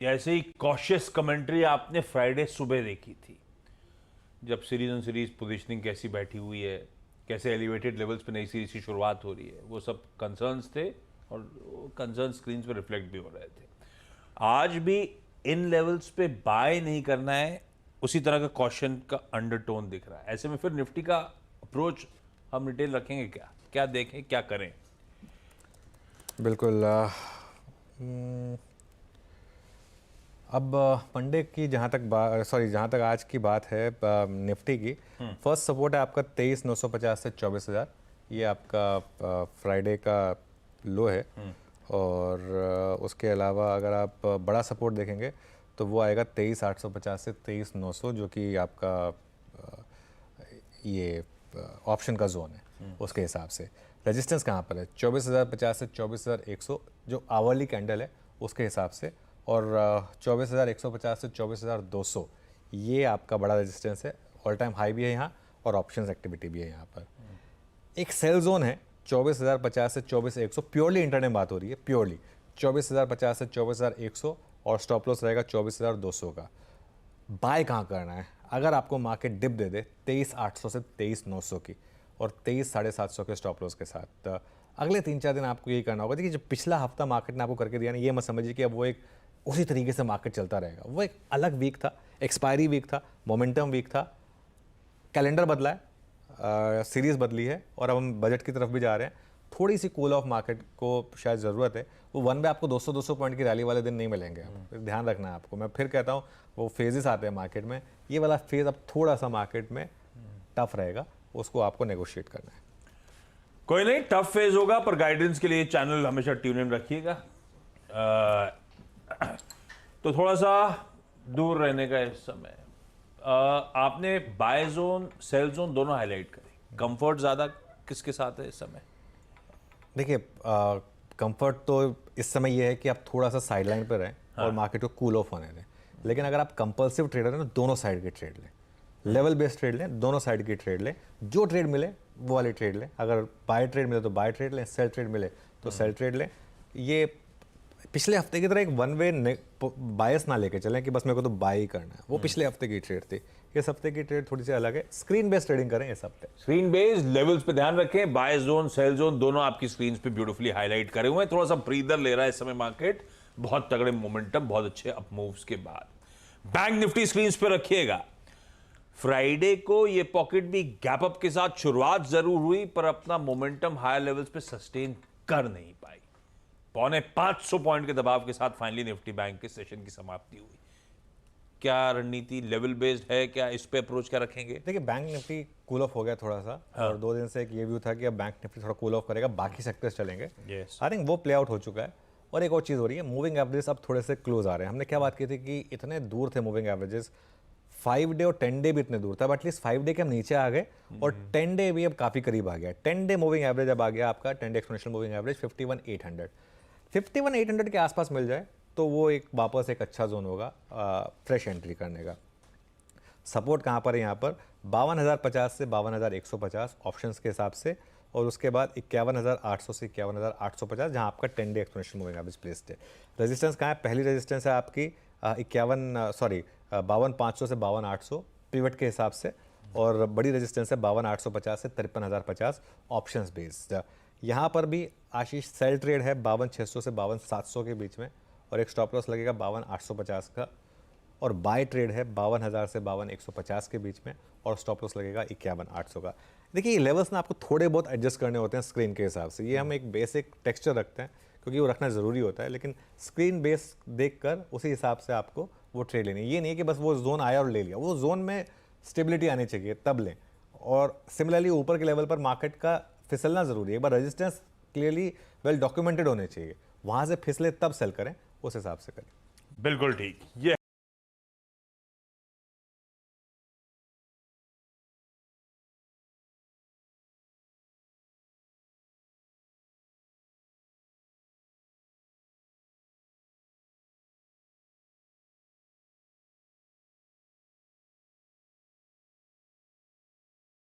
ऐसे ही cautious commentary आपने Friday सुबह देखी थी, जब सीरीज ऑन सीरीज पोजीशनिंग कैसी बैठी हुई है, कैसे एलिवेटेड लेवल्स पे नई सीरीज की शुरुआत हो रही है, वो सब कंसर्न्स थे और कंसर्न स्क्रीन पे रिफ्लेक्ट भी हो रहे थे। आज भी इन लेवल्स पे बाय नहीं करना है, उसी तरह का कॉशन का अंडरटोन दिख रहा है। ऐसे में फिर निफ्टी का अप्रोच हम रिटेल रखेंगे, क्या क्या देखें, क्या करें? बिल्कुल। अब मंडे की जहाँ तक आज की बात है, निफ्टी की फर्स्ट सपोर्ट है आपका 23,950 से 24,000। ये आपका फ्राइडे का लो है। और उसके अलावा अगर आप बड़ा सपोर्ट देखेंगे तो वो आएगा 23,850 से 23,900, जो कि आपका ये ऑप्शन का जोन है। उसके हिसाब से रेजिस्टेंस कहाँ पर है? 24,050 से 24,100 जो आवरली कैंडल है उसके हिसाब से, और 24,150 से 24,200 ये आपका बड़ा रेजिस्टेंस है। ऑल टाइम हाई भी है यहाँ और ऑप्शंस एक्टिविटी भी है यहाँ पर। एक सेल जोन है 24,050 से 24,100, प्योरली इंटरडे बात हो रही है, प्योरली 24,050 से 24,100, और स्टॉप लॉस रहेगा 24,200 का। बाय कहाँ करना है? अगर आपको मार्केट डिप दे दे 23,800 से 23,900 की और 23,750 के स्टॉप लॉस के साथ, तो अगले 3-4 दिन आपको यही करना होगा। देखिए, जो पिछला हफ्ता मार्केट ने आपको करके दिया ना, ये मत समझिए कि अब वो एक उसी तरीके से मार्केट चलता रहेगा। वो एक अलग वीक था, एक्सपायरी वीक था, मोमेंटम वीक था, कैलेंडर बदला है, सीरीज़ बदली है, और अब हम बजट की तरफ भी जा रहे हैं। थोड़ी सी कूल ऑफ मार्केट को शायद ज़रूरत है। वो वन पे आपको 200-200 पॉइंट की रैली वाले दिन नहीं मिलेंगे, आप ध्यान रखना है आपको। मैं फिर कहता हूँ, वो फेजेस आते हैं मार्केट में, ये वाला फेज़ अब थोड़ा सा मार्केट में टफ रहेगा, उसको आपको नेगोशिएट करना है। कोई नहीं, टफ फेज होगा, पर गाइडेंस के लिए चैनल हमेशा ट्यून इन रखिएगा। तो थोड़ा सा दूर रहने का इस समय। आपने बाय जोन, सेल जोन दोनों हाईलाइट करी। कंफर्ट ज्यादा किसके साथ है इस समय? देखिए, कंफर्ट तो इस समय ये है कि आप थोड़ा सा साइडलाइन पर रहें और मार्केट को कूल ऑफ होने दें। लेकिन अगर आप कंपल्सिव ट्रेडर हैं तो दोनों साइड के ट्रेड लें, लेवल बेस्ड ट्रेड लें, दोनों साइड की ट्रेड लें। जो ट्रेड मिले वो वाली ट्रेड लें। अगर बाय ट्रेड मिले तो बाय ट्रेड लें, सेल ट्रेड मिले तो सेल ट्रेड लें। ये पिछले हफ्ते की तरह एक वन वे बायस ना लेके चलें कि बस मेरे को तो बाय ही करना है। वो पिछले हफ्ते की ट्रेड थी, इस हफ्ते की ट्रेड थोड़ी सी अलग है। स्क्रीन बेस्ड ट्रेडिंग करें इस हफ्ते। स्क्रीन बेस्ड लेवल्स पे ध्यान रखें। बाय जोन, सेल जोन दोनों आपकी स्क्रीन पे ब्यूटीफुली हाईलाइट करे हुए हैं। थोड़ा सा ब्रीदर ले रहा है इस समय मार्केट, बहुत तगड़े मोमेंटम, बहुत अच्छे अप मूव्स के बाद। बैंक निफ्टी स्क्रीन पे रखिएगा। फ्राइडे को ये पॉकेट भी गैप अप के साथ शुरुआत जरूर हुई, पर अपना मोमेंटम हायर लेवल्स पे सस्टेन कर नहीं पाई। 450 पॉइंट के दबाव के साथ फाइनली निफ्टी बैंक के सेशन की समाप्ति हुई। क्या रणनीति लेवल बेस्ड है? क्या इस पे अप्रोच क्या रखेंगे? देखिए, बैंक निफ्टी कूल ऑफ हो गया थोड़ा सा। और 2 दिन से एक ये व्यू था कि अब बैंक निफ्टी थोड़ा कूल ऑफ करेगा, बाकी सेक्टर्स चलेंगे। आई थिंक वो प्ले आउट हो चुका है। और एक और चीज़ हो रही है, मूविंग एवरेजेस अब थोड़े से क्लोज आ रहे हैं। हमने क्या बात की थी कि इतने दूर थे मूविंग एवरेजेस, 5 डे और 10 डे भी इतने दूर था, बट एटलीस्ट 5 डे के हम नीचे आ गए और 10 डे भी अब काफ़ी करीब आ गया। 10 डे मूविंग एवरेज अब आ गया आपका, 10 डे एक्सपोनेंशियल मूविंग एवरेज 51,800। 51,800 के आसपास मिल जाए तो वो एक वापस एक अच्छा जोन होगा फ्रेश एंट्री करने का। सपोर्ट कहाँ पर है? यहाँ पर 52,050 से 52,150 ऑप्शंस के हिसाब से, और उसके बाद 51,800 से 51,850 जहाँ आपका 10 day exponential moving average placed है। रेजिस्टेंस कहाँ है? पहली रेजिस्टेंस है आपकी 52,500 से 52,800 पिवट के हिसाब से, और बड़ी रेजिस्टेंस है 52,850 से 53,050 ऑप्शंस बेस्ड। यहाँ पर भी आशीष सेल ट्रेड है 52,600 से 52,700 के बीच में, और एक स्टॉप लॉस लगेगा 52,850 का, और बाय ट्रेड है 52,000 से 52,150 के बीच में, और स्टॉप लॉस लगेगा 51,800 का। देखिए, ये लेवल्स ना आपको थोड़े बहुत एडजस्ट करने होते हैं स्क्रीन के हिसाब से। ये हम एक बेसिक टेक्सचर रखते हैं क्योंकि वो रखना ज़रूरी होता है, लेकिन स्क्रीन बेस देखकर उसी हिसाब से आपको वो ट्रेड लेनी है। ये नहीं कि बस वो जोन आया और ले लिया, वो जोन में स्टेबिलिटी आनी चाहिए तब लें। और सिमिलरली ऊपर के लेवल पर मार्केट का फिसलना ज़रूरी है। एक बार रेजिस्टेंस क्लियरली वेल डॉक्यूमेंटेड होने चाहिए, वहाँ से फिसले तब सेल करें, उस हिसाब से करें। बिल्कुल ठीक। ये